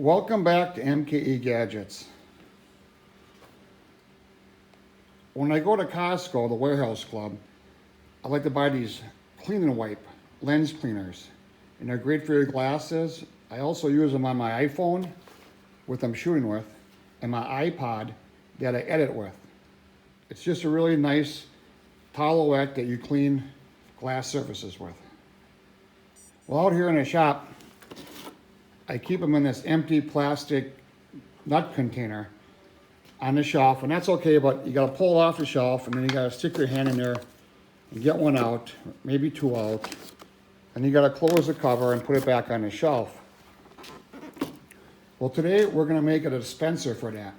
Welcome back to MKE Gadgets. When I go to Costco, the warehouse club, I like to buy these clean and wipe lens cleaners. And they're great for your glasses. I also use them on my iPhone, what I'm shooting with, and my iPod that I edit with. It's just a really nice towelette that you clean glass surfaces with. Well, out here in the shop, I keep them in this empty plastic nut container on the shelf, and that's okay, but you gotta pull it off the shelf, and then you gotta stick your hand in there and get one out, maybe two out, and you gotta close the cover and put it back on the shelf. Well, today we're gonna make a dispenser for that,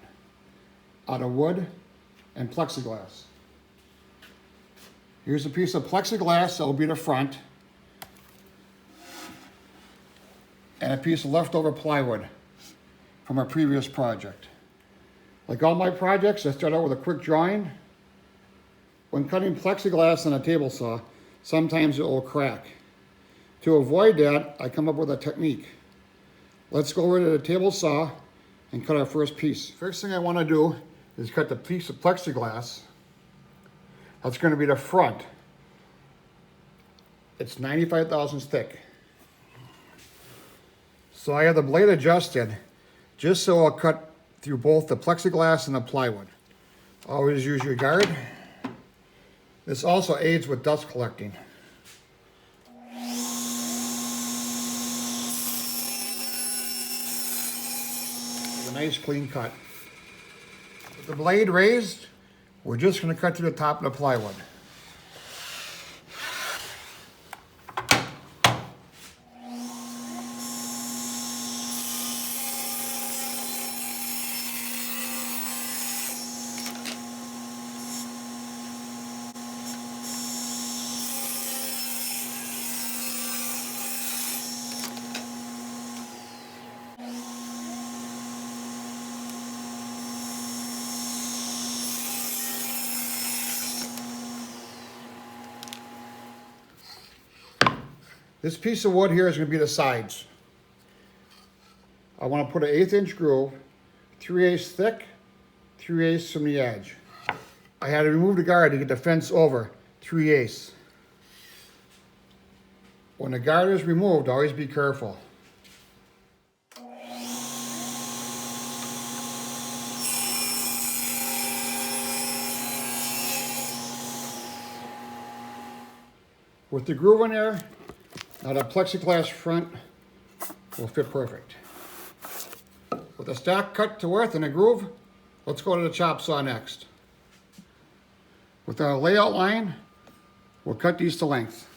out of wood and plexiglass. Here's a piece of plexiglass that will be the front, and a piece of leftover plywood from our previous project. Like all my projects, I start out with a quick drawing. When cutting plexiglass on a table saw, sometimes it will crack. To avoid that, I come up with a technique. Let's go over to the table saw and cut our first piece. First thing I want to do is cut the piece of plexiglass. That's going to be the front. It's 95 thousandths thick. So I have the blade adjusted just so I'll cut through both the plexiglass and the plywood. Always use your guard. This also aids with dust collecting. A nice clean cut. With the blade raised, we're just going to cut to the top of the plywood. This piece of wood here is going to be the sides. I want to put an 1/8 inch groove, 3/8 thick, 3/8 from the edge. I had to remove the guard to get the fence over 3/8. When the guard is removed, always be careful. With the groove in there, now the plexiglass front will fit perfect. With the stock cut to width and a groove, let's go to the chop saw next. With our layout line, we'll cut these to length.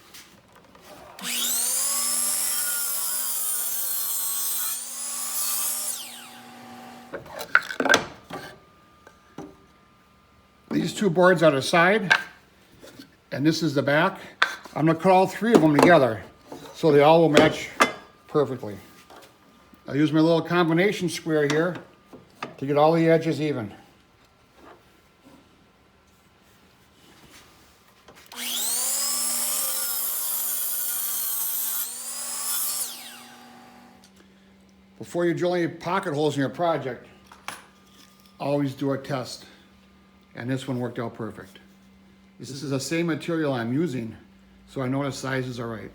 These two boards are the side, and this is the back. I'm going to cut all three of them together so they all will match perfectly. I'll use my little combination square here to get all the edges even. Before you drill any pocket holes in your project, always do a test. And this one worked out perfect. This is the same material I'm using, so I know the sizes are right.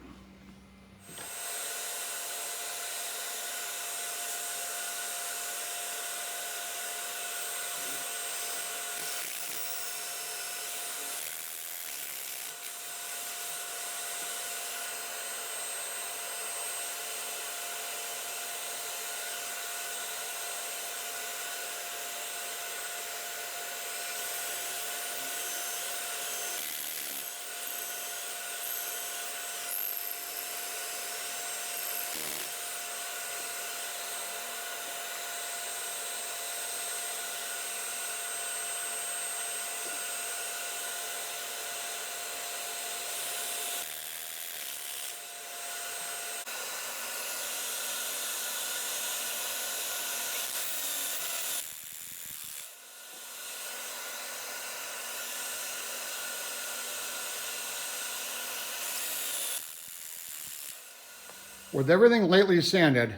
With everything lightly sanded,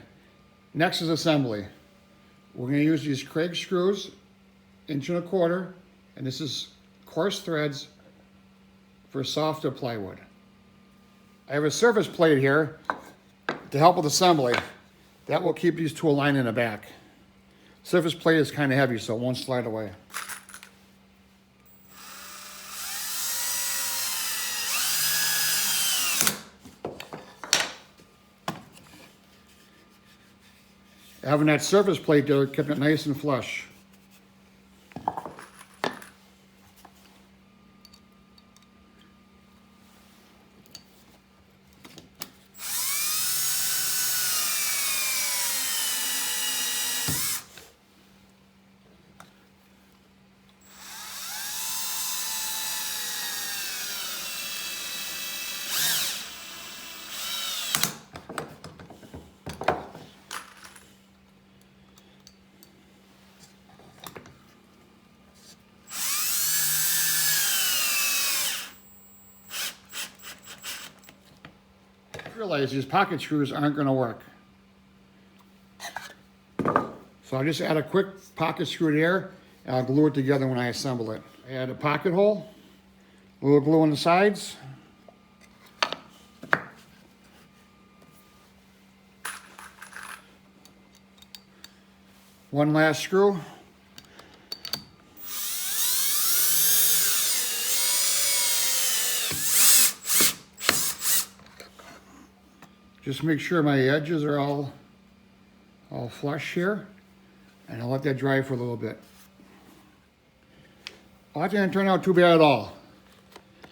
Next is assembly. We're going to use these Craig screws, 1.25 inch, and this is coarse threads for softer plywood. I have a surface plate here to help with assembly. That will keep these two aligned in the back. Surface plate is kind of heavy, so it won't slide away. Having that surface plate there kept it nice and flush. Realize these pocket screws aren't going to work. So I'll just add a quick pocket screw there and I'll glue it together when I assemble it. I add a pocket hole, a little glue on the sides. One last screw. Just make sure my edges are all flush here, and I'll let that dry for a little bit. Well, that didn't turn out too bad at all.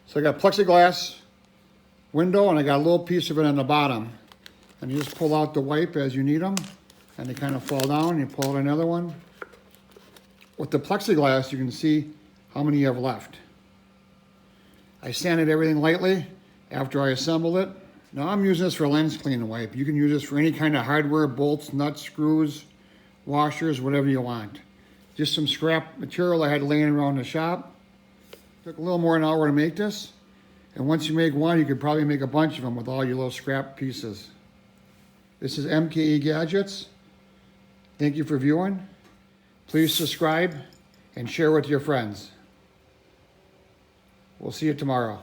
So I got plexiglass window, and I got a little piece of it on the bottom. And you just pull out the wipe as you need them, and they kind of fall down. You pull out another one. With the plexiglass, you can see how many you have left. I sanded everything lightly after I assembled it. Now I'm using this for lens cleaning wipe. You can use this for any kind of hardware, bolts, nuts, screws, washers, whatever you want. Just some scrap material I had laying around the shop. Took a little more than an hour to make this. And once you make one, you could probably make a bunch of them with all your little scrap pieces. This is MKE Gadgets. Thank you for viewing. Please subscribe and share with your friends. We'll see you tomorrow.